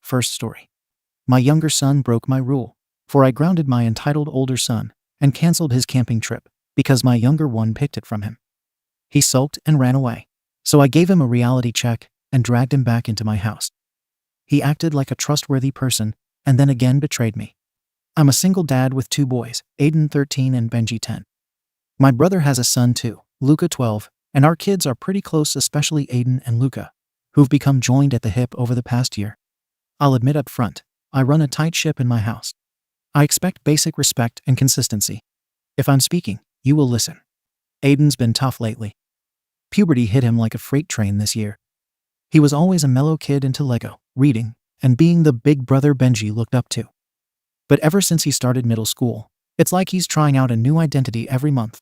First story. My younger son broke my rule, for I grounded my entitled older son and canceled his camping trip because my younger one picked it from him. He sulked and ran away, so I gave him a reality check and dragged him back into my house. He acted like a trustworthy person and then again betrayed me. I'm a single dad with 2 boys, Aiden 13 and Benji 10. My brother has a son too, Luca 12, and our kids are pretty close, especially Aiden and Luca, who've become joined at the hip over the past year. I'll admit up front, I run a tight ship in my house. I expect basic respect and consistency. If I'm speaking, you will listen. Aiden's been tough lately. Puberty hit him like a freight train this year. He was always a mellow kid into Lego, reading, and being the big brother Benji looked up to. But ever since he started middle school, it's like he's trying out a new identity every month.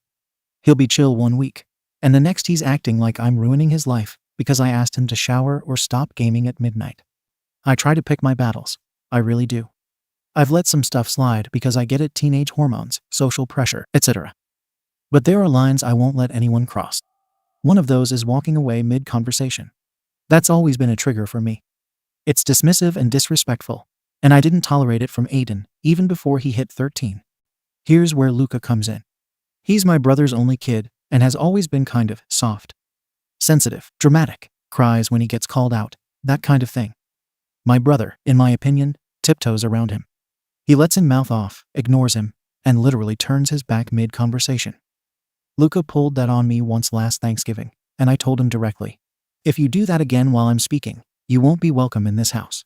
He'll be chill one week, and the next he's acting like I'm ruining his life because I asked him to shower or stop gaming at midnight. I try to pick my battles. I really do. I've let some stuff slide because I get it, teenage hormones, social pressure, etc. But there are lines I won't let anyone cross. One of those is walking away mid-conversation. That's always been a trigger for me. It's dismissive and disrespectful, and I didn't tolerate it from Aiden, even before he hit 13. Here's where Luca comes in. He's my brother's only kid and has always been kind of soft. Sensitive, dramatic, cries when he gets called out, that kind of thing. My brother, in my opinion, tiptoes around him. He lets him mouth off, ignores him, and literally turns his back mid-conversation. Luca pulled that on me once last Thanksgiving, and I told him directly, if you do that again while I'm speaking, you won't be welcome in this house.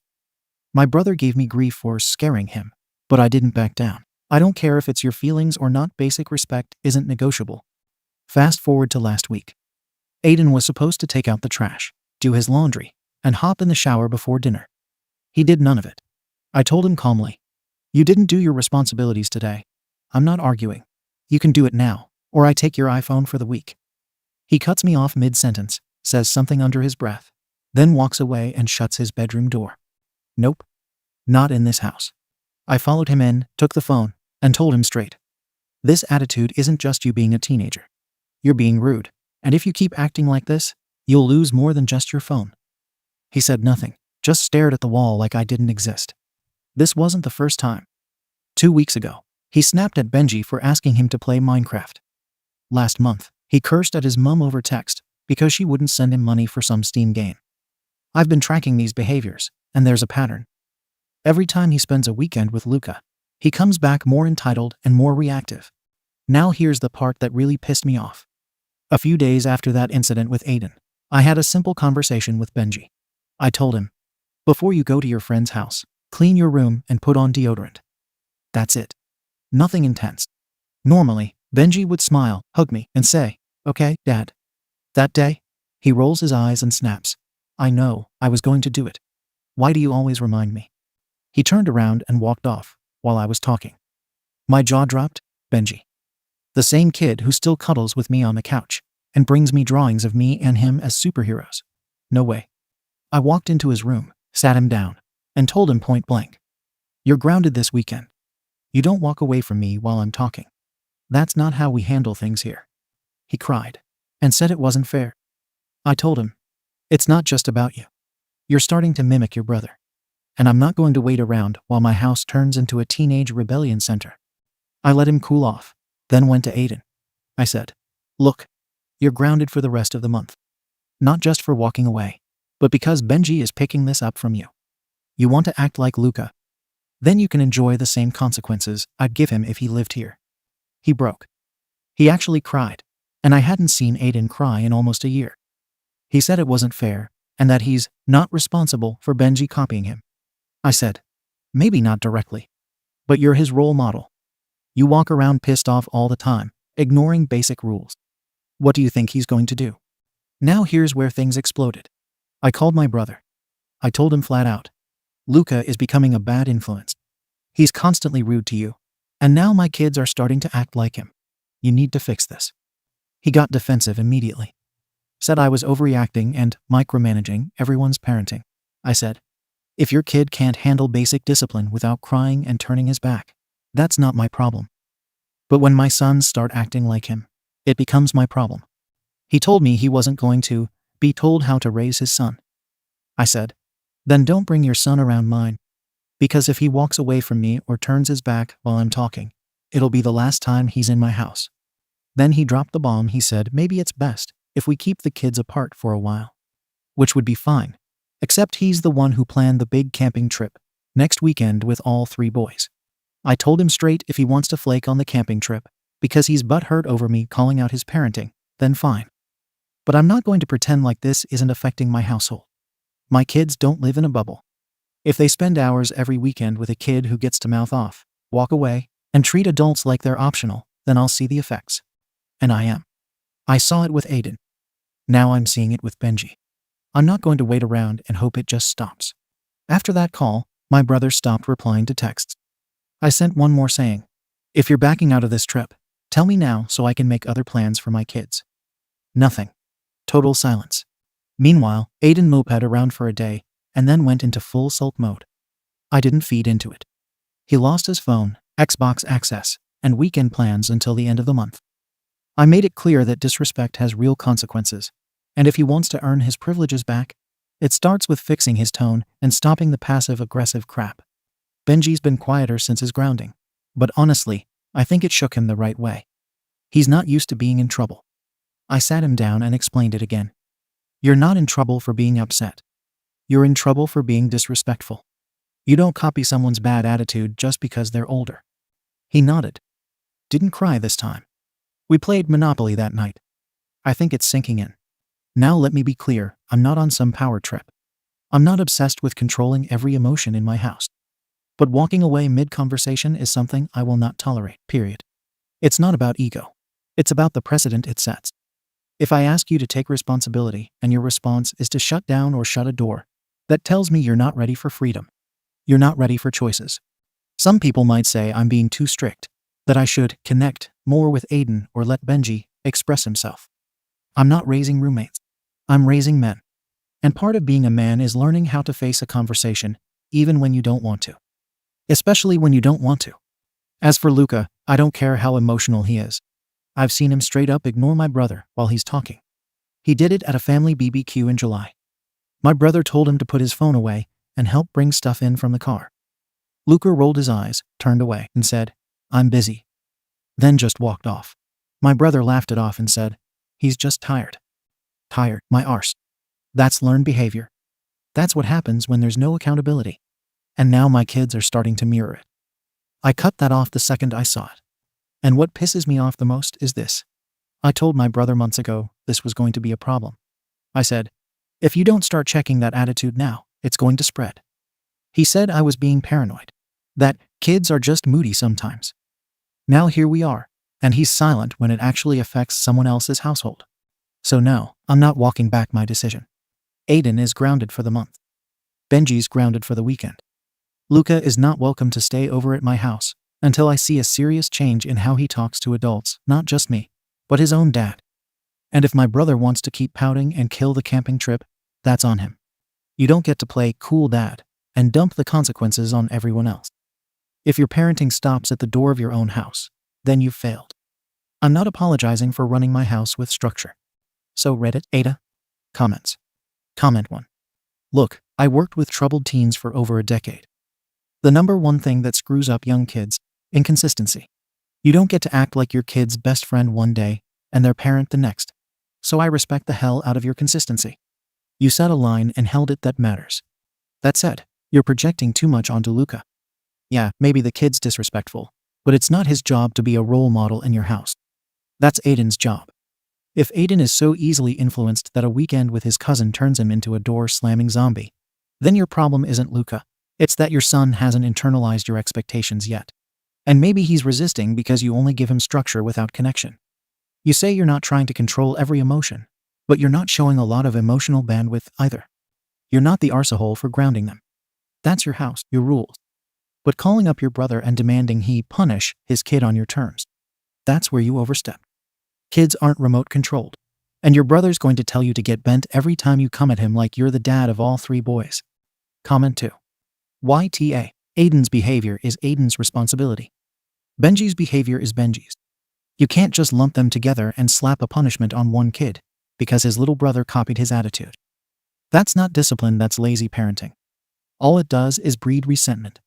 My brother gave me grief for scaring him, but I didn't back down. I don't care if it's your feelings or not, basic respect isn't negotiable. Fast forward to last week. Aiden was supposed to take out the trash, do his laundry, and hop in the shower before dinner. He did none of it. I told him calmly, you didn't do your responsibilities today. I'm not arguing. You can do it now, or I take your iPhone for the week. He cuts me off mid-sentence, says something under his breath, then walks away and shuts his bedroom door. Nope. Not in this house. I followed him in, took the phone, and told him straight. This attitude isn't just you being a teenager. You're being rude, and if you keep acting like this, you'll lose more than just your phone. He said nothing, just stared at the wall like I didn't exist. This wasn't the first time. 2 weeks ago, he snapped at Benji for asking him to play Minecraft. Last month, he cursed at his mum over text because she wouldn't send him money for some Steam game. I've been tracking these behaviors, and there's a pattern. Every time he spends a weekend with Luca, he comes back more entitled and more reactive. Now here's the part that really pissed me off. A few days after that incident with Aiden, I had a simple conversation with Benji. I told him, before you go to your friend's house, clean your room and put on deodorant. That's it. Nothing intense. Normally, Benji would smile, hug me, and say, okay, Dad. That day, he rolls his eyes and snaps. I know, I was going to do it. Why do you always remind me? He turned around and walked off while I was talking. My jaw dropped. Benji. The same kid who still cuddles with me on the couch and brings me drawings of me and him as superheroes. No way. I walked into his room, sat him down, and told him point blank. You're grounded this weekend. You don't walk away from me while I'm talking. That's not how we handle things here. He cried and said it wasn't fair. I told him, it's not just about you. You're starting to mimic your brother. And I'm not going to wait around while my house turns into a teenage rebellion center. I let him cool off, then went to Aiden. I said, look, you're grounded for the rest of the month. Not just for walking away, but because Benji is picking this up from you. You want to act like Luca. Then you can enjoy the same consequences I'd give him if he lived here. He broke. He actually cried, and I hadn't seen Aiden cry in almost a year. He said it wasn't fair, and that he's not responsible for Benji copying him. I said, maybe not directly, but you're his role model. You walk around pissed off all the time, ignoring basic rules. What do you think he's going to do? Now here's where things exploded. I called my brother. I told him flat out, Luca is becoming a bad influence. He's constantly rude to you, and now my kids are starting to act like him. You need to fix this. He got defensive immediately. Said I was overreacting and micromanaging everyone's parenting. I said, if your kid can't handle basic discipline without crying and turning his back, that's not my problem. But when my sons start acting like him, it becomes my problem. He told me he wasn't going to be told how to raise his son. I said, Then don't bring your son around mine. Because if he walks away from me or turns his back while I'm talking, it'll be the last time he's in my house. Then he dropped the bomb. He said maybe it's best if we keep the kids apart for a while. Which would be fine. Except he's the one who planned the big camping trip next weekend with all 3 boys. I told him straight if he wants to flake on the camping trip because he's butthurt over me calling out his parenting, then fine. But I'm not going to pretend like this isn't affecting my household. My kids don't live in a bubble. If they spend hours every weekend with a kid who gets to mouth off, walk away, and treat adults like they're optional, then I'll see the effects. And I am. I saw it with Aiden. Now I'm seeing it with Benji. I'm not going to wait around and hope it just stops. After that call, my brother stopped replying to texts. I sent one more saying, if you're backing out of this trip, tell me now so I can make other plans for my kids. Nothing. Total silence. Meanwhile, Aiden moped around for a day and then went into full sulk mode. I didn't feed into it. He lost his phone, Xbox access, and weekend plans until the end of the month. I made it clear that disrespect has real consequences, and if he wants to earn his privileges back, it starts with fixing his tone and stopping the passive-aggressive crap. Benji's been quieter since his grounding, but honestly, I think it shook him the right way. He's not used to being in trouble. I sat him down and explained it again. You're not in trouble for being upset. You're in trouble for being disrespectful. You don't copy someone's bad attitude just because they're older. He nodded. Didn't cry this time. We played Monopoly that night. I think it's sinking in. Now let me be clear, I'm not on some power trip. I'm not obsessed with controlling every emotion in my house. But walking away mid-conversation is something I will not tolerate, period. It's not about ego. It's about the precedent it sets. If I ask you to take responsibility and your response is to shut down or shut a door, that tells me you're not ready for freedom. You're not ready for choices. Some people might say I'm being too strict, that I should connect more with Aiden or let Benji express himself. I'm not raising roommates. I'm raising men. And part of being a man is learning how to face a conversation, even when you don't want to. Especially when you don't want to. As for Luca, I don't care how emotional he is. I've seen him straight up ignore my brother while he's talking. He did it at a family BBQ in July. My brother told him to put his phone away and help bring stuff in from the car. Luca rolled his eyes, turned away, and said, I'm busy. Then just walked off. My brother laughed it off and said, he's just tired. Tired, my arse. That's learned behavior. That's what happens when there's no accountability. And now my kids are starting to mirror it. I cut that off the second I saw it. And what pisses me off the most is this. I told my brother months ago this was going to be a problem. I said, if you don't start checking that attitude now, it's going to spread. He said I was being paranoid. That kids are just moody sometimes. Now here we are, and he's silent when it actually affects someone else's household. So no, I'm not walking back my decision. Aiden is grounded for the month. Benji's grounded for the weekend. Luca is not welcome to stay over at my house until I see a serious change in how he talks to adults, not just me, but his own dad. And if my brother wants to keep pouting and kill the camping trip, that's on him. You don't get to play cool dad and dump the consequences on everyone else. If your parenting stops at the door of your own house, then you've failed. I'm not apologizing for running my house with structure. So Reddit, Ada? Comments. Comment 1. Look, I worked with troubled teens for over a decade. The number one thing that screws up young kids, inconsistency. You don't get to act like your kid's best friend one day and their parent the next. So I respect the hell out of your consistency. You set a line and held it that matters. That said, you're projecting too much onto Luca. Yeah, maybe the kid's disrespectful, but it's not his job to be a role model in your house. That's Aiden's job. If Aiden is so easily influenced that a weekend with his cousin turns him into a door-slamming zombie, then your problem isn't Luca. It's that your son hasn't internalized your expectations yet. And maybe he's resisting because you only give him structure without connection. You say you're not trying to control every emotion, but you're not showing a lot of emotional bandwidth either. You're not the arsehole for grounding them. That's your house, your rules. But calling up your brother and demanding he punish his kid on your terms, that's where you overstep. Kids aren't remote controlled. And your brother's going to tell you to get bent every time you come at him like you're the dad of all 3 boys. Comment 2. YTA. Aiden's behavior is Aiden's responsibility. Benji's behavior is Benji's. You can't just lump them together and slap a punishment on one kid because his little brother copied his attitude. That's not discipline, that's lazy parenting. All it does is breed resentment.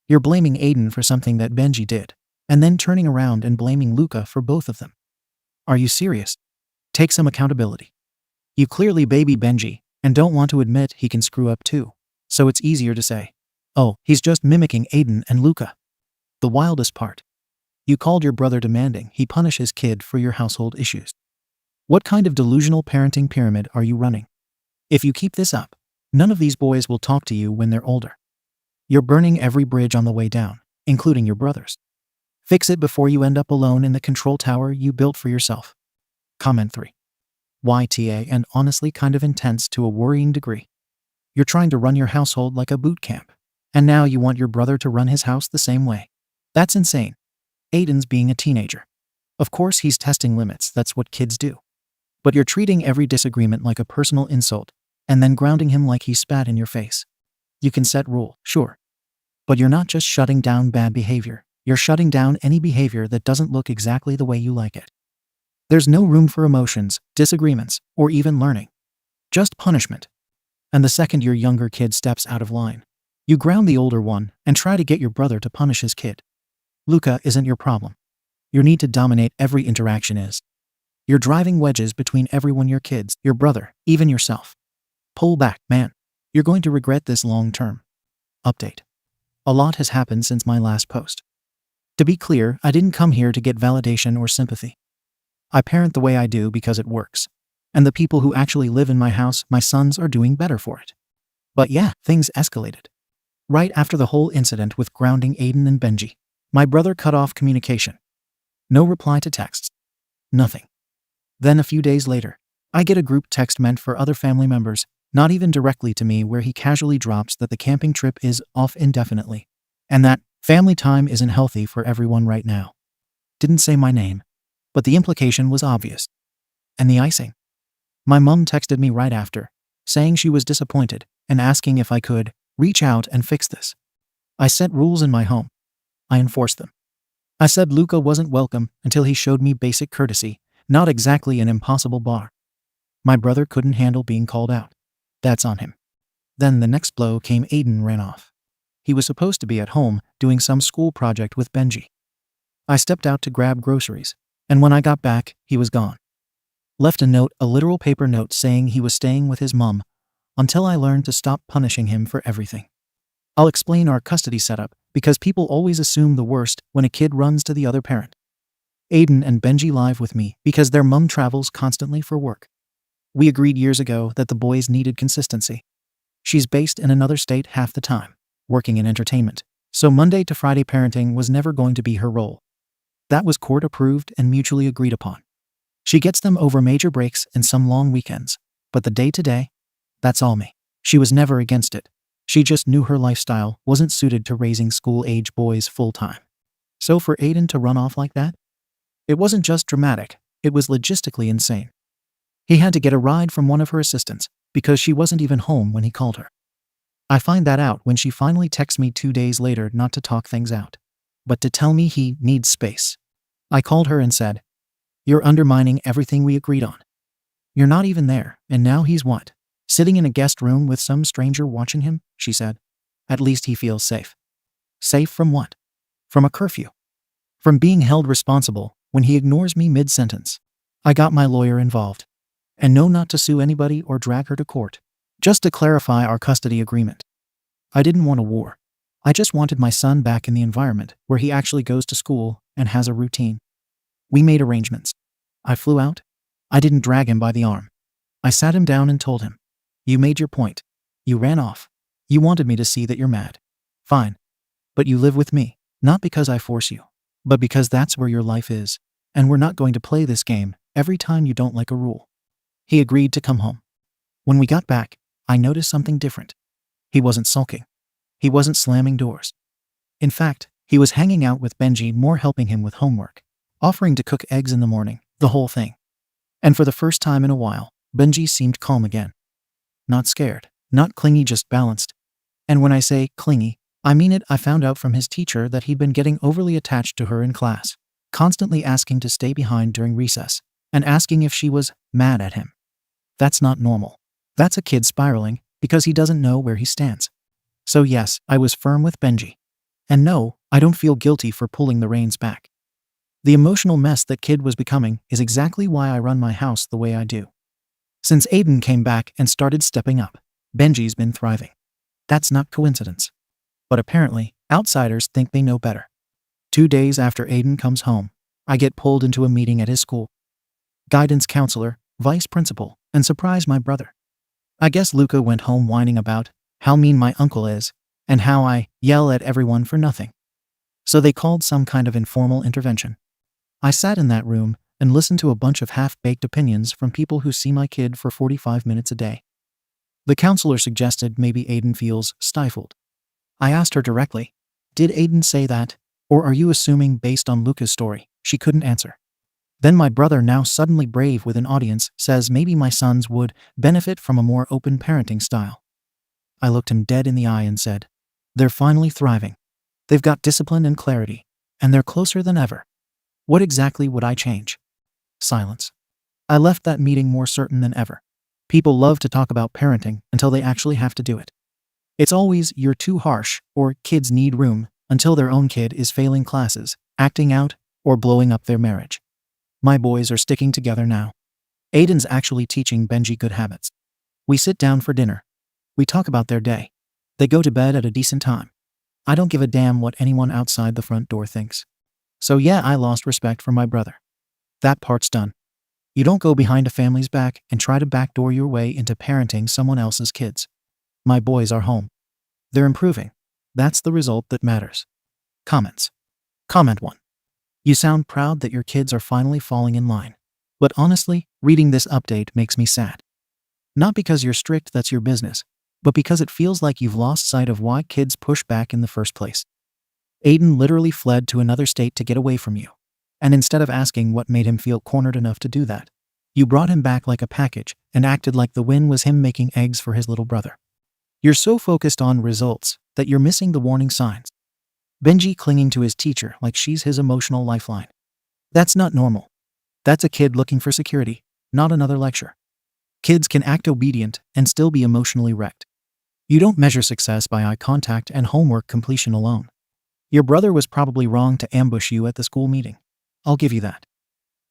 You're blaming Aiden for something that Benji did, and then turning around and blaming Luca for both of them. Are you serious? Take some accountability. You clearly baby Benji and don't want to admit he can screw up too, so it's easier to say, oh, he's just mimicking Aiden and Luca. The wildest part. You called your brother demanding he punish his kid for your household issues. What kind of delusional parenting pyramid are you running? If you keep this up, none of these boys will talk to you when they're older. You're burning every bridge on the way down, including your brother's. Fix it before you end up alone in the control tower you built for yourself. Comment 3. YTA and honestly kind of intense to a worrying degree. You're trying to run your household like a boot camp, and now you want your brother to run his house the same way. That's insane. Aiden's being a teenager. Of course he's testing limits, that's what kids do. But you're treating every disagreement like a personal insult, and then grounding him like he spat in your face. You can set rule, sure. But you're not just shutting down bad behavior, you're shutting down any behavior that doesn't look exactly the way you like it. There's no room for emotions, disagreements, or even learning. Just punishment. And the second your younger kid steps out of line, you ground the older one and try to get your brother to punish his kid. Luca isn't your problem. Your need to dominate every interaction is. You're driving wedges between everyone, your kids, your brother, even yourself. Pull back, man. You're going to regret this long term. Update. A lot has happened since my last post. To be clear, I didn't come here to get validation or sympathy. I parent the way I do because it works. And the people who actually live in my house, my sons, are doing better for it. But yeah, things escalated. Right after the whole incident with grounding Aiden and Benji, my brother cut off communication. No reply to texts. Nothing. Then a few days later, I get a group text meant for other family members, not even directly to me, where he casually drops that the camping trip is off indefinitely, and that family time isn't healthy for everyone right now. Didn't say my name, but the implication was obvious. And the icing? My mom texted me right after, saying she was disappointed and asking if I could reach out and fix this. I set rules in my home. I enforced them. I said Luca wasn't welcome until he showed me basic courtesy, not exactly an impossible bar. My brother couldn't handle being called out. That's on him. Then the next blow came. Aiden ran off. He was supposed to be at home doing some school project with Benji. I stepped out to grab groceries, and when I got back, he was gone. Left a note, a literal paper note, saying he was staying with his mom until I learned to stop punishing him for everything. I'll explain our custody setup, because people always assume the worst when a kid runs to the other parent. Aiden and Benji live with me because their mom travels constantly for work. We agreed years ago that the boys needed consistency. She's based in another state half the time, working in entertainment, so Monday to Friday parenting was never going to be her role. That was court approved and mutually agreed upon. She gets them over major breaks and some long weekends, but the day-to-day, that's all me. She was never against it. She just knew her lifestyle wasn't suited to raising school-age boys full-time. So for Aiden to run off like that? It wasn't just dramatic, it was logistically insane. He had to get a ride from one of her assistants because she wasn't even home when he called her. I find that out when she finally texts me 2 days later, not to talk things out, but to tell me he needs space. I called her and said, "You're undermining everything we agreed on. You're not even there, and now he's what? Sitting in a guest room with some stranger watching him," she said. "At least he feels safe." Safe from what? From a curfew. From being held responsible when he ignores me mid-sentence. I got my lawyer involved. And no, not to sue anybody or drag her to court. Just to clarify our custody agreement. I didn't want a war. I just wanted my son back in the environment where he actually goes to school and has a routine. We made arrangements. I flew out. I didn't drag him by the arm. I sat him down and told him, "You made your point. You ran off. You wanted me to see that you're mad. Fine. But you live with me, not because I force you, but because that's where your life is, and we're not going to play this game every time you don't like a rule." He agreed to come home. When we got back, I noticed something different. He wasn't sulking. He wasn't slamming doors. In fact, he was hanging out with Benji more, helping him with homework, offering to cook eggs in the morning, the whole thing. And for the first time in a while, Benji seemed calm again. Not scared, not clingy, just balanced. And when I say clingy, I mean it. I found out from his teacher that he'd been getting overly attached to her in class, constantly asking to stay behind during recess, and asking if she was mad at him. That's not normal. That's a kid spiraling because he doesn't know where he stands. So yes, I was firm with Benji. And no, I don't feel guilty for pulling the reins back. The emotional mess that kid was becoming is exactly why I run my house the way I do. Since Aiden came back and started stepping up, Benji's been thriving. That's not coincidence. But apparently, outsiders think they know better. 2 days after Aiden comes home, I get pulled into a meeting at his school. Guidance counselor, vice principal, and surprise my brother. I guess Luca went home whining about how mean my uncle is and how I yell at everyone for nothing. So they called some kind of informal intervention. I sat in that room and listened to a bunch of half-baked opinions from people who see my kid for 45 minutes a day. The counselor suggested maybe Aiden feels stifled. I asked her directly, "Did Aiden say that? Or are you assuming based on Luca's story?" She couldn't answer. Then my brother, now suddenly brave with an audience, says maybe my sons would benefit from a more open parenting style. I looked him dead in the eye and said, "They're finally thriving. They've got discipline and clarity, and they're closer than ever. What exactly would I change?" Silence. I left that meeting more certain than ever. People love to talk about parenting until they actually have to do it. It's always "you're too harsh" or "kids need room" until their own kid is failing classes, acting out, or blowing up their marriage. My boys are sticking together now. Aiden's actually teaching Benji good habits. We sit down for dinner. We talk about their day. They go to bed at a decent time. I don't give a damn what anyone outside the front door thinks. So yeah, I lost respect for my brother. That part's done. You don't go behind a family's back and try to backdoor your way into parenting someone else's kids. My boys are home. They're improving. That's the result that matters. Comments. Comment 1. You sound proud that your kids are finally falling in line. But honestly, reading this update makes me sad. Not because you're strict, that's your business, but because it feels like you've lost sight of why kids push back in the first place. Aiden literally fled to another state to get away from you. And instead of asking what made him feel cornered enough to do that, you brought him back like a package and acted like the win was him making eggs for his little brother. You're so focused on results that you're missing the warning signs. Benji clinging to his teacher like she's his emotional lifeline. That's not normal. That's a kid looking for security, not another lecture. Kids can act obedient and still be emotionally wrecked. You don't measure success by eye contact and homework completion alone. Your brother was probably wrong to ambush you at the school meeting. I'll give you that.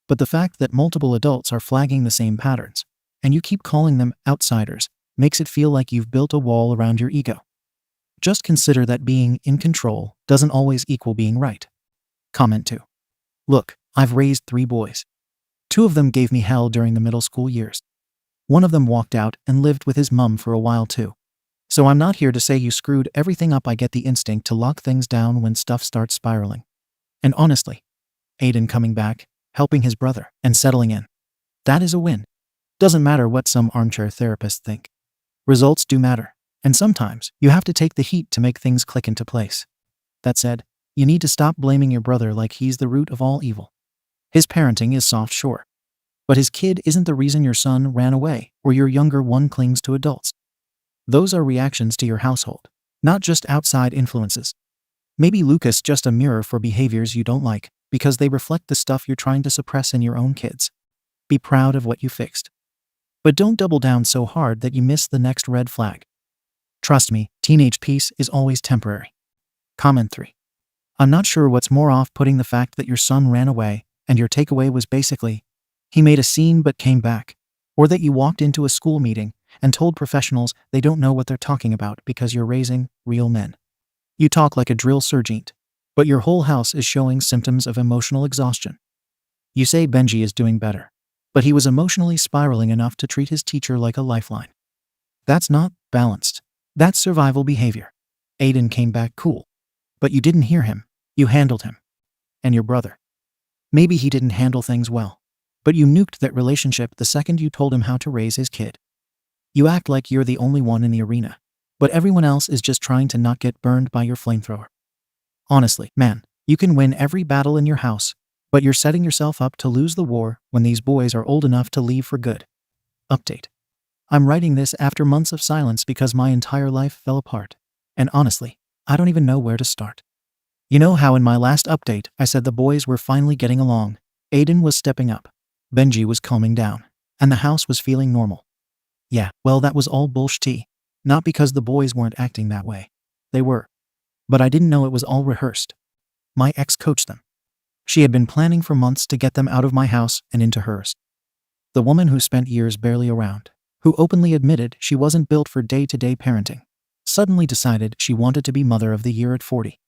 But the fact that multiple adults are flagging the same patterns, and you keep calling them outsiders, makes it feel like you've built a wall around your ego. Just consider that being in control doesn't always equal being right. Comment 2. Look, I've raised 3 boys. 2 of them gave me hell during the middle school years. One of them walked out and lived with his mum for a while too. So I'm not here to say you screwed everything up. I get the instinct to lock things down when stuff starts spiraling. And honestly, Aiden coming back, helping his brother, and settling in. That is a win. Doesn't matter what some armchair therapists think. Results do matter, and sometimes you have to take the heat to make things click into place. That said, you need to stop blaming your brother like he's the root of all evil. His parenting is soft, sure. But his kid isn't the reason your son ran away or your younger one clings to adults. Those are reactions to your household, not just outside influences. Maybe Lucas just a mirror for behaviors you don't like because they reflect the stuff you're trying to suppress in your own kids. Be proud of what you fixed. But don't double down so hard that you miss the next red flag. Trust me, teenage peace is always temporary. Comment 3. I'm not sure what's more off-putting, the fact that your son ran away and your takeaway was basically, he made a scene but came back, or that you walked into a school meeting and told professionals they don't know what they're talking about because you're raising real men. You talk like a drill sergeant, but your whole house is showing symptoms of emotional exhaustion. You say Benji is doing better, but he was emotionally spiraling enough to treat his teacher like a lifeline. That's not balanced. That's survival behavior. Aiden came back cool, but you didn't hear him. You handled him. And your brother. Maybe he didn't handle things well, but you nuked that relationship the second you told him how to raise his kid. You act like you're the only one in the arena, but everyone else is just trying to not get burned by your flamethrower. Honestly, man, you can win every battle in your house, but you're setting yourself up to lose the war when these boys are old enough to leave for good. Update. I'm writing this after months of silence because my entire life fell apart. And honestly, I don't even know where to start. You know how in my last update I said the boys were finally getting along, Aiden was stepping up, Benji was calming down, and the house was feeling normal. Yeah, well, that was all bullshit. Not because the boys weren't acting that way, They were. But I didn't know it was all rehearsed. My ex coached them. She had been planning for months to get them out of my house and into hers. The woman who spent years barely around, who openly admitted she wasn't built for day-to-day parenting, suddenly decided she wanted to be mother of the year at 40.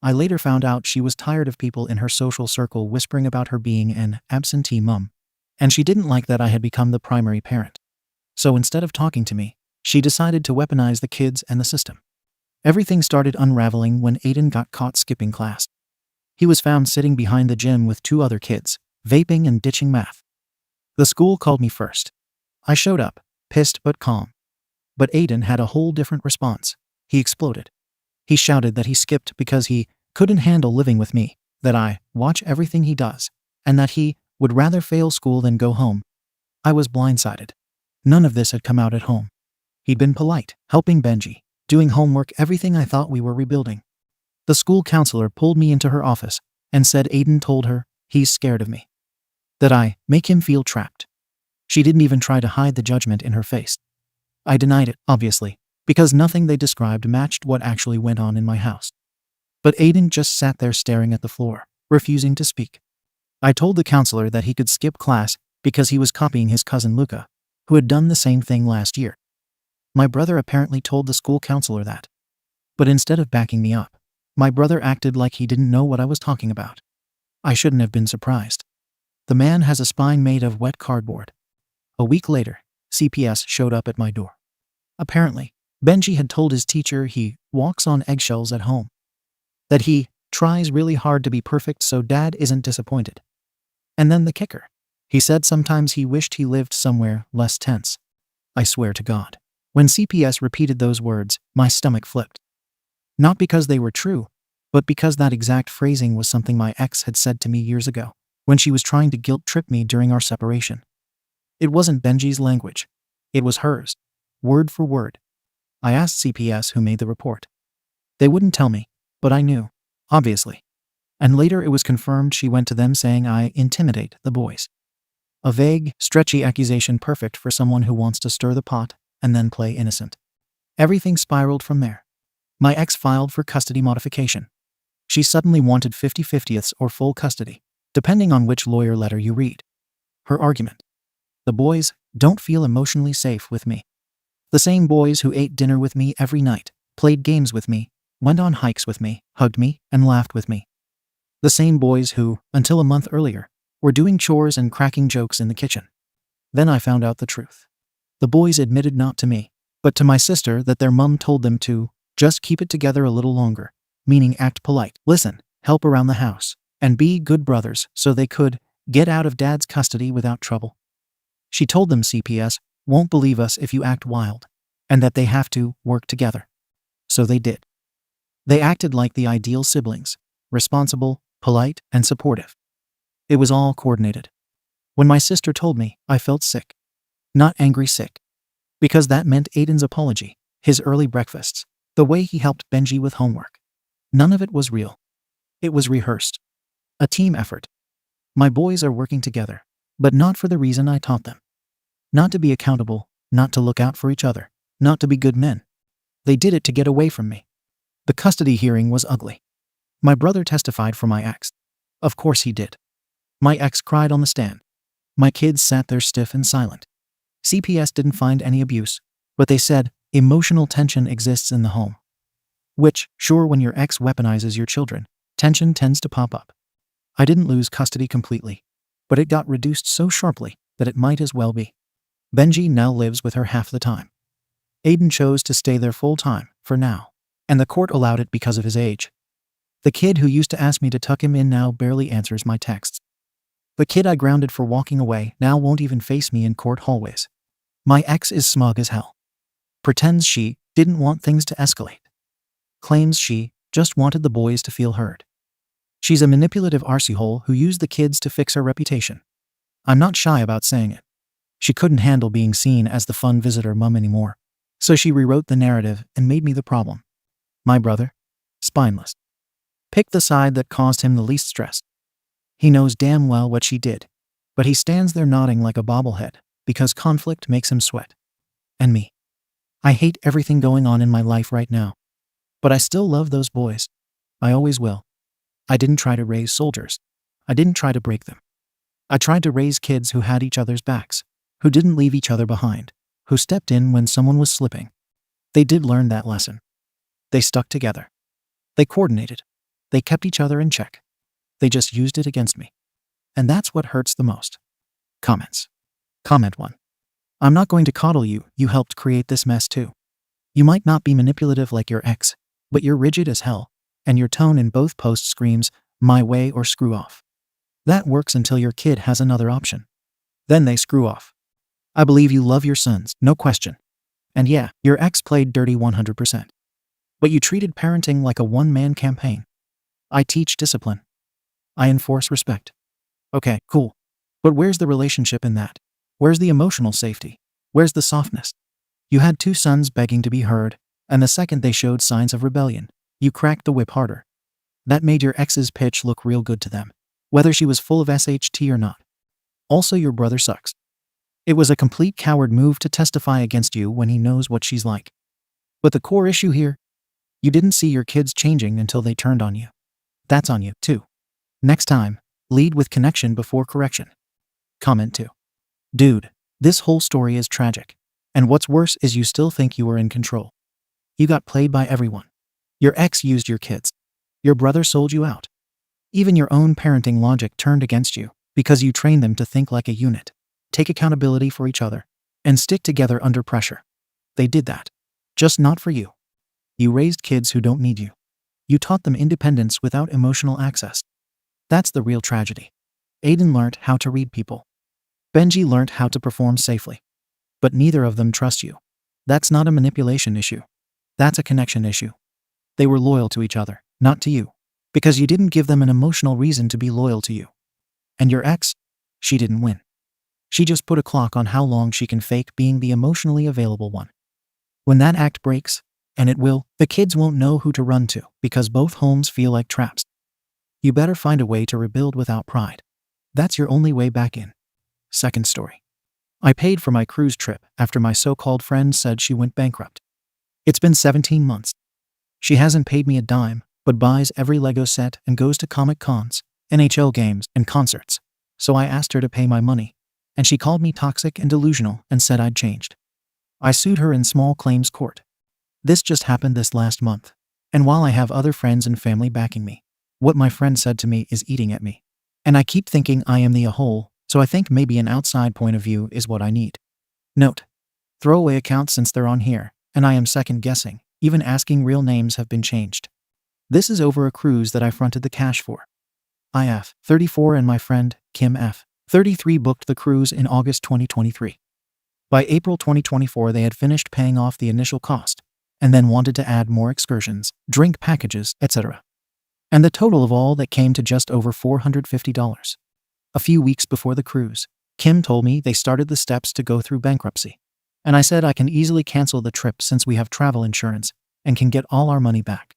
I later found out she was tired of people in her social circle whispering about her being an absentee mom, and she didn't like that I had become the primary parent. So instead of talking to me, she decided to weaponize the kids and the system. Everything started unraveling when Aiden got caught skipping class. He was found sitting behind the gym with 2 other kids, vaping and ditching math. The school called me first. I showed up, pissed but calm. But Aiden had a whole different response. He exploded. He shouted that he skipped because he couldn't handle living with me, that I watch everything he does, and that he would rather fail school than go home. I was blindsided. None of this had come out at home. He'd been polite, helping Benji, doing homework, everything I thought we were rebuilding. The school counselor pulled me into her office and said Aiden told her he's scared of me, that I make him feel trapped. She didn't even try to hide the judgment in her face. I denied it, obviously, because nothing they described matched what actually went on in my house. But Aiden just sat there staring at the floor, refusing to speak. I told the counselor that he could skip class because he was copying his cousin Luca, who had done the same thing last year. My brother apparently told the school counselor that. But instead of backing me up, my brother acted like he didn't know what I was talking about. I shouldn't have been surprised. The man has a spine made of wet cardboard. A week later, CPS showed up at my door. Apparently, Benji had told his teacher he walks on eggshells at home. That he tries really hard to be perfect so dad isn't disappointed. And then the kicker. He said sometimes he wished he lived somewhere less tense. I swear to God. When CPS repeated those words, my stomach flipped. Not because they were true, but because that exact phrasing was something my ex had said to me years ago, when she was trying to guilt-trip me during our separation. It wasn't Benji's language. It was hers, word for word. I asked CPS who made the report. They wouldn't tell me, but I knew, obviously. And later it was confirmed she went to them saying I intimidate the boys. A vague, stretchy accusation perfect for someone who wants to stir the pot and then play innocent. Everything spiraled from there. My ex filed for custody modification. She suddenly wanted 50/50ths or full custody, depending on which lawyer letter you read. Her argument. The boys don't feel emotionally safe with me. The same boys who ate dinner with me every night, played games with me, went on hikes with me, hugged me, and laughed with me. The same boys who, until a month earlier, were doing chores and cracking jokes in the kitchen. Then I found out the truth. The boys admitted not to me, but to my sister that their mum told them to just keep it together a little longer, meaning act polite, listen, help around the house, and be good brothers so they could get out of dad's custody without trouble. She told them CPS won't believe us if you act wild, and that they have to work together. So they did. They acted like the ideal siblings, responsible, polite, and supportive. It was all coordinated. When my sister told me, I felt sick. Not angry sick. Because that meant Aiden's apology, his early breakfasts, the way he helped Benji with homework. None of it was real. It was rehearsed. A team effort. My boys are working together, but not for the reason I taught them. Not to be accountable, not to look out for each other, not to be good men. They did it to get away from me. The custody hearing was ugly. My brother testified for my ex. Of course he did. My ex cried on the stand. My kids sat there stiff and silent. CPS didn't find any abuse, but they said emotional tension exists in the home. Which, sure, when your ex weaponizes your children, tension tends to pop up. I didn't lose custody completely, but it got reduced so sharply that it might as well be. Benji now lives with her half the time. Aiden chose to stay there full time, for now, and the court allowed it because of his age. The kid who used to ask me to tuck him in now barely answers my texts. The kid I grounded for walking away now won't even face me in court hallways. My ex is smug as hell. Pretends she didn't want things to escalate. Claims she just wanted the boys to feel heard. She's a manipulative arsehole who used the kids to fix her reputation. I'm not shy about saying it. She couldn't handle being seen as the fun visitor mom anymore, so she rewrote the narrative and made me the problem. My brother? Spineless. Picked the side that caused him the least stress. He knows damn well what she did, but he stands there nodding like a bobblehead because conflict makes him sweat. And me. I hate everything going on in my life right now. But I still love those boys. I always will. I didn't try to raise soldiers. I didn't try to break them. I tried to raise kids who had each other's backs, who didn't leave each other behind, who stepped in when someone was slipping. They did learn that lesson. They stuck together. They coordinated. They kept each other in check. They just used it against me. And that's what hurts the most. Comments. Comment 1. I'm not going to coddle you. You helped create this mess too. You might not be manipulative like your ex, but you're rigid as hell, and your tone in both posts screams, my way or screw off. That works until your kid has another option. Then they screw off. I believe you love your sons, no question. And yeah, your ex played dirty 100%. But you treated parenting like a one-man campaign. I teach discipline. I enforce respect. Okay, cool. But where's the relationship in that? Where's the emotional safety? Where's the softness? You had 2 sons begging to be heard, and the second they showed signs of rebellion, you cracked the whip harder. That made your ex's pitch look real good to them, whether she was full of SHT or not. Also, your brother sucks. It was a complete coward move to testify against you when he knows what she's like. But the core issue here? You didn't see your kids changing until they turned on you. That's on you, too. Next time, lead with connection before correction. Comment 2. Dude, this whole story is tragic. And what's worse is you still think you were in control. You got played by everyone. Your ex used your kids. Your brother sold you out. Even your own parenting logic turned against you because you trained them to think like a unit, take accountability for each other, and stick together under pressure. They did that. Just not for you. You raised kids who don't need you. You taught them independence without emotional access. That's the real tragedy. Aiden learned how to read people. Benji learned how to perform safely. But neither of them trust you. That's not a manipulation issue. That's a connection issue. They were loyal to each other, not to you, because you didn't give them an emotional reason to be loyal to you. And your ex? She didn't win. She just put a clock on how long she can fake being the emotionally available one. When that act breaks, and it will, the kids won't know who to run to because both homes feel like traps. You better find a way to rebuild without pride. That's your only way back in. Second story. I paid for my cruise trip after my so-called friend said she went bankrupt. It's been 17 months. She hasn't paid me a dime, but buys every Lego set and goes to Comic Cons, NHL games, and concerts. So I asked her to pay my money, and she called me toxic and delusional and said I'd changed. I sued her in small claims court. This just happened this last month. And while I have other friends and family backing me, what my friend said to me is eating at me. And I keep thinking I am the a-hole, so I think maybe an outside point of view is what I need. Note: throwaway accounts since they're on here, and I am second guessing, even asking real names have been changed. This is over a cruise that I fronted the cash for. IF 34 and my friend, Kim F 33 booked the cruise in August 2023. By April 2024 they had finished paying off the initial cost, and then wanted to add more excursions, drink packages, etc. And the total of all that came to just over $450. A few weeks before the cruise, Kim told me they started the steps to go through bankruptcy. And I said I can easily cancel the trip since we have travel insurance and can get all our money back.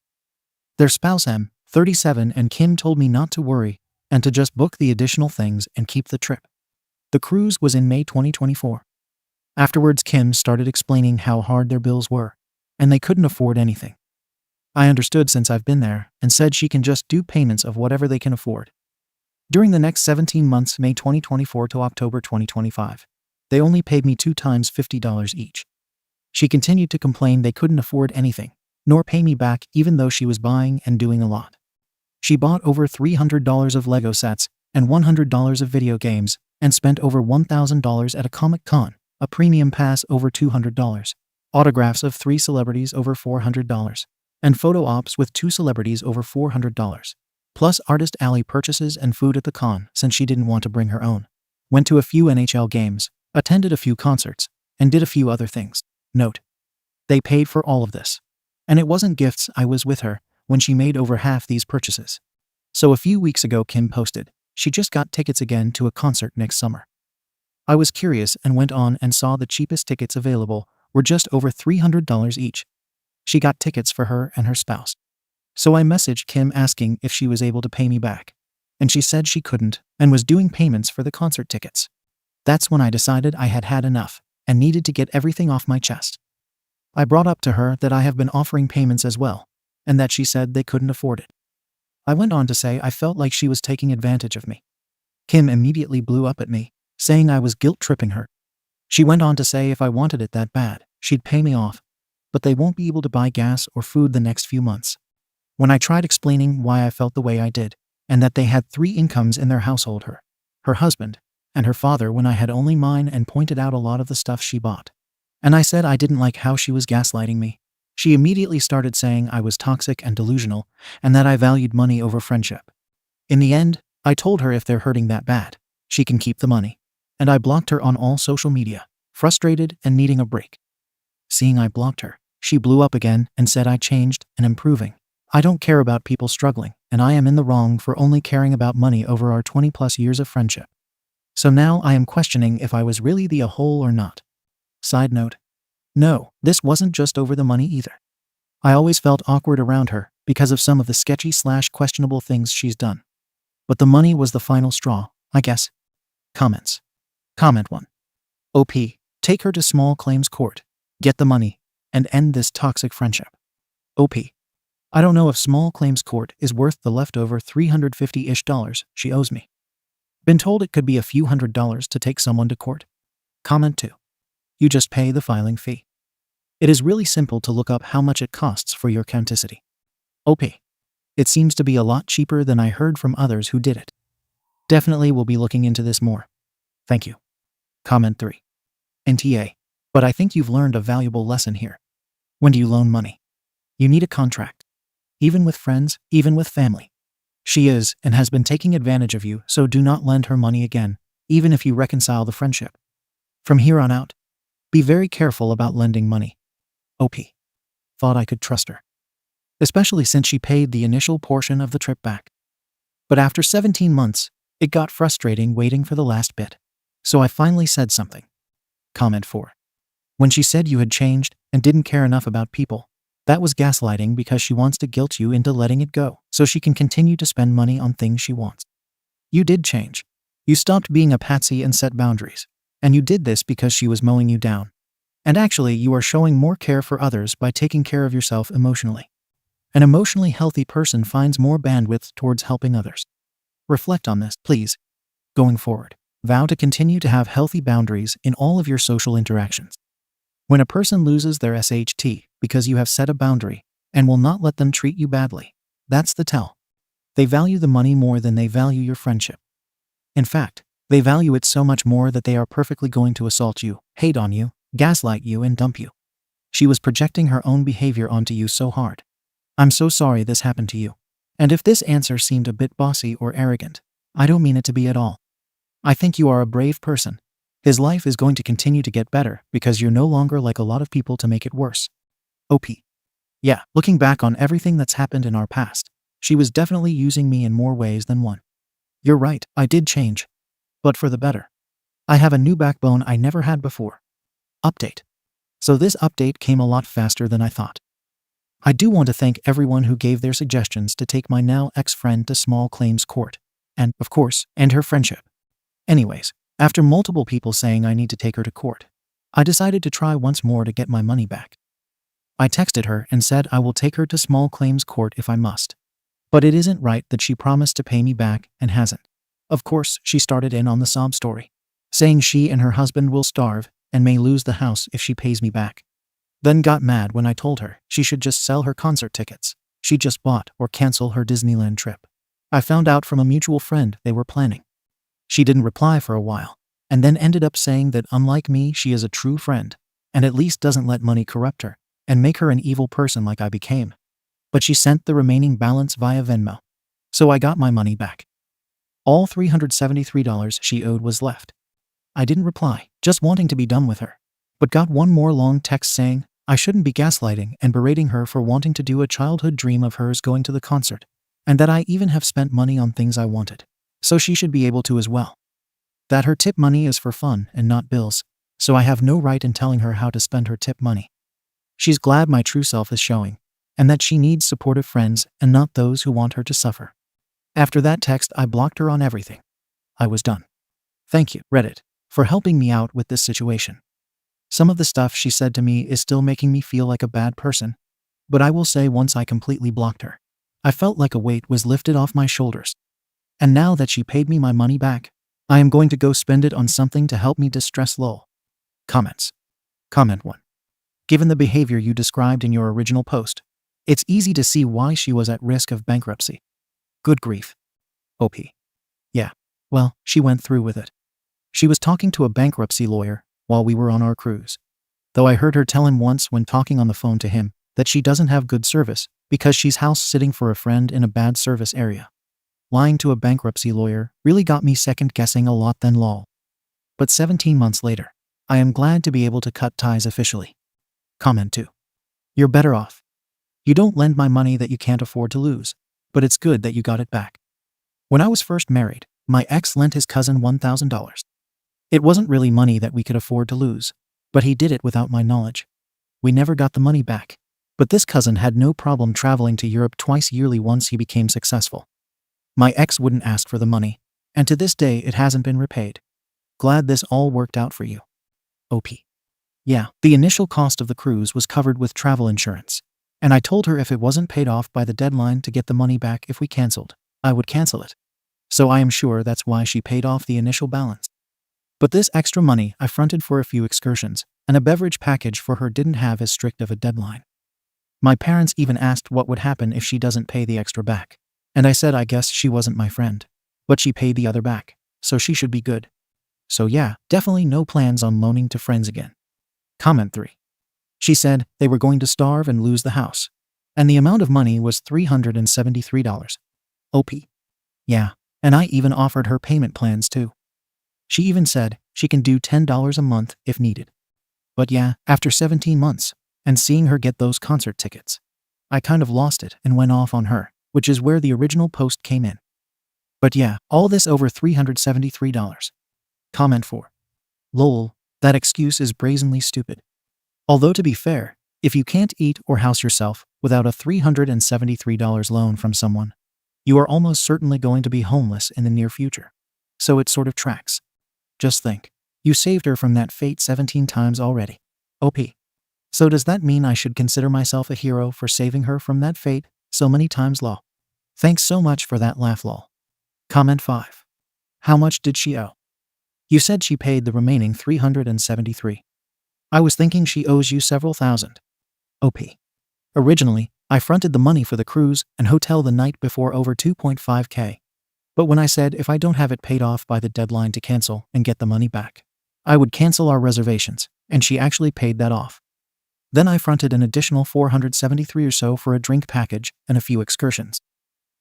Their spouse M, 37, and Kim told me not to worry and to just book the additional things and keep the trip. The cruise was in May 2024. Afterwards, Kim started explaining how hard their bills were, and they couldn't afford anything. I understood since I've been there and said she can just do payments of whatever they can afford. During the next 17 months, May 2024 to October 2025, they only paid me 2 times $50 each. She continued to complain they couldn't afford anything, nor pay me back even though she was buying and doing a lot. She bought over $300 of Lego sets and $100 of video games and spent over $1,000 at a Comic Con, a premium pass over $200, autographs of 3 celebrities over $400, and photo ops with 2 celebrities over $400, plus Artist Alley purchases and food at the con since she didn't want to bring her own. Went to a few NHL games, attended a few concerts, and did a few other things. Note: they paid for all of this. And it wasn't gifts. I was with her when she made over half these purchases. So a few weeks ago Kim posted she just got tickets again to a concert next summer. I was curious and went on and saw the cheapest tickets available were just over $300 each. She got tickets for her and her spouse. So I messaged Kim asking if she was able to pay me back, and she said she couldn't and was doing payments for the concert tickets. That's when I decided I had had enough and needed to get everything off my chest. I brought up to her that I have been offering payments as well, and that she said they couldn't afford it. I went on to say I felt like she was taking advantage of me. Kim immediately blew up at me, saying I was guilt-tripping her. She went on to say if I wanted it that bad, she'd pay me off, but they won't be able to buy gas or food the next few months. When I tried explaining why I felt the way I did, and that they had 3 incomes in their household, her husband, and her father, when I had only mine, and pointed out a lot of the stuff she bought, and I said I didn't like how she was gaslighting me, she immediately started saying I was toxic and delusional, and that I valued money over friendship. In the end, I told her if they're hurting that bad, she can keep the money, and I blocked her on all social media, frustrated and needing a break. Seeing I blocked her, she blew up again and said I changed and improving. I don't care about people struggling, and I am in the wrong for only caring about money over our 20+ years of friendship. So now I am questioning if I was really the a-hole or not. Side note. No, this wasn't just over the money either. I always felt awkward around her because of some of the sketchy/questionable things she's done. But the money was the final straw, I guess. Comments. Comment 1. OP, take her to small claims court, get the money, and end this toxic friendship. OP, I don't know if small claims court is worth the leftover $350-ish she owes me. Been told it could be a few $100s to take someone to court. Comment 2. You just pay the filing fee. It is really simple to look up how much it costs for your canticity. OP, it seems to be a lot cheaper than I heard from others who did it. Definitely will be looking into this more. Thank you. Comment 3. NTA, but I think you've learned a valuable lesson here. When do you loan money? You need a contract. Even with friends, even with family. She is and has been taking advantage of you, so do not lend her money again, even if you reconcile the friendship. From here on out, be very careful about lending money. OP, thought I could trust her. Especially since she paid the initial portion of the trip back. But after 17 months, it got frustrating waiting for the last bit. So I finally said something. Comment 4. When she said you had changed and didn't care enough about people, that was gaslighting because she wants to guilt you into letting it go so she can continue to spend money on things she wants. You did change. You stopped being a patsy and set boundaries. And you did this because she was mowing you down. And actually, you are showing more care for others by taking care of yourself emotionally. An emotionally healthy person finds more bandwidth towards helping others. Reflect on this, please. Going forward, vow to continue to have healthy boundaries in all of your social interactions. When a person loses their SHT because you have set a boundary and will not let them treat you badly, that's the tell. They value the money more than they value your friendship. In fact, they value it so much more that they are perfectly going to assault you, hate on you, gaslight you, and dump you. She was projecting her own behavior onto you so hard. I'm so sorry this happened to you. And if this answer seemed a bit bossy or arrogant, I don't mean it to be at all. I think you are a brave person. His life is going to continue to get better because you're no longer like a lot of people to make it worse. OP. Yeah, looking back on everything that's happened in our past, she was definitely using me in more ways than one. You're right, I did change. But for the better. I have a new backbone I never had before. Update. So this update came a lot faster than I thought. I do want to thank everyone who gave their suggestions to take my now ex-friend to small claims court. And, of course, end her friendship. Anyways, after multiple people saying I need to take her to court, I decided to try once more to get my money back. I texted her and said I will take her to small claims court if I must. But it isn't right that she promised to pay me back and hasn't. Of course, she started in on the sob story, saying she and her husband will starve and may lose the house if she pays me back. Then got mad when I told her she should just sell her concert tickets she just bought or cancel her Disneyland trip. I found out from a mutual friend they were planning. She didn't reply for a while, and then ended up saying that unlike me, she is a true friend, and at least doesn't let money corrupt her and make her an evil person like I became. But she sent the remaining balance via Venmo. So I got my money back. All $373 she owed was left. I didn't reply, just wanting to be done with her, but got one more long text saying I shouldn't be gaslighting and berating her for wanting to do a childhood dream of hers going to the concert, and that I even have spent money on things I wanted, so she should be able to as well. That her tip money is for fun and not bills, so I have no right in telling her how to spend her tip money. She's glad my true self is showing, and that she needs supportive friends and not those who want her to suffer. After that text, I blocked her on everything. I was done. Thank you, Reddit, for helping me out with this situation. Some of the stuff she said to me is still making me feel like a bad person, But I will say once I completely blocked her, I felt like a weight was lifted off my shoulders. And now that she paid me my money back, I am going to go spend it on something to help me distress lol. Comments. Comment 1. Given the behavior you described in your original post, it's easy to see why she was at risk of bankruptcy. Good grief. OP. Yeah. Well, she went through with it. She was talking to a bankruptcy lawyer while we were on our cruise. Though I heard her tell him once when talking on the phone to him that she doesn't have good service because she's house sitting for a friend in a bad service area. Lying to a bankruptcy lawyer really got me second guessing a lot then lol. But 17 months later, I am glad to be able to cut ties officially. Comment 2. You're better off. You don't lend my money that you can't afford to lose, but it's good that you got it back. When I was first married, my ex lent his cousin $1,000. It wasn't really money that we could afford to lose, but he did it without my knowledge. We never got the money back, but this cousin had no problem traveling to Europe twice yearly once he became successful. My ex wouldn't ask for the money, and to this day it hasn't been repaid. Glad this all worked out for you. OP. Yeah, the initial cost of the cruise was covered with travel insurance, and I told her if it wasn't paid off by the deadline to get the money back if we canceled, I would cancel it. So I am sure that's why she paid off the initial balance. But this extra money I fronted for a few excursions, and a beverage package for her didn't have as strict of a deadline. My parents even asked what would happen if she doesn't pay the extra back, and I said I guess she wasn't my friend, but she paid the other back, so she should be good. So yeah, definitely no plans on loaning to friends again. Comment 3. She said they were going to starve and lose the house, and the amount of money was $373. OP. Yeah, and I even offered her payment plans too. She even said she can do $10 a month if needed. But yeah, after 17 months, and seeing her get those concert tickets, I kind of lost it and went off on her, which is where the original post came in. But yeah, all this over $373. Comment 4. Lol, that excuse is brazenly stupid. Although to be fair, if you can't eat or house yourself without a $373 loan from someone, you are almost certainly going to be homeless in the near future. So it sort of tracks. Just think, you saved her from that fate 17 times already. OP. So does that mean I should consider myself a hero for saving her from that fate so many times lol? Thanks so much for that laugh lol. Comment 5. How much did she owe? You said she paid the remaining $373. I was thinking she owes you several thousand. OP. Originally, I fronted the money for the cruise and hotel the night before over $2.5K. But when I said if I don't have it paid off by the deadline to cancel and get the money back, I would cancel our reservations, and she actually paid that off. Then I fronted an additional $473 or so for a drink package and a few excursions.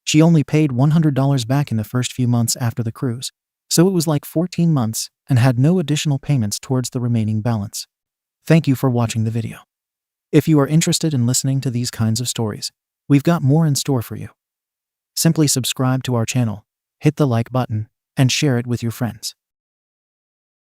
She only paid $100 back in the first few months after the cruise, so it was like 14 months and had no additional payments towards the remaining balance. Thank you for watching the video. If you are interested in listening to these kinds of stories, we've got more in store for you. Simply subscribe to our channel, hit the like button, and share it with your friends.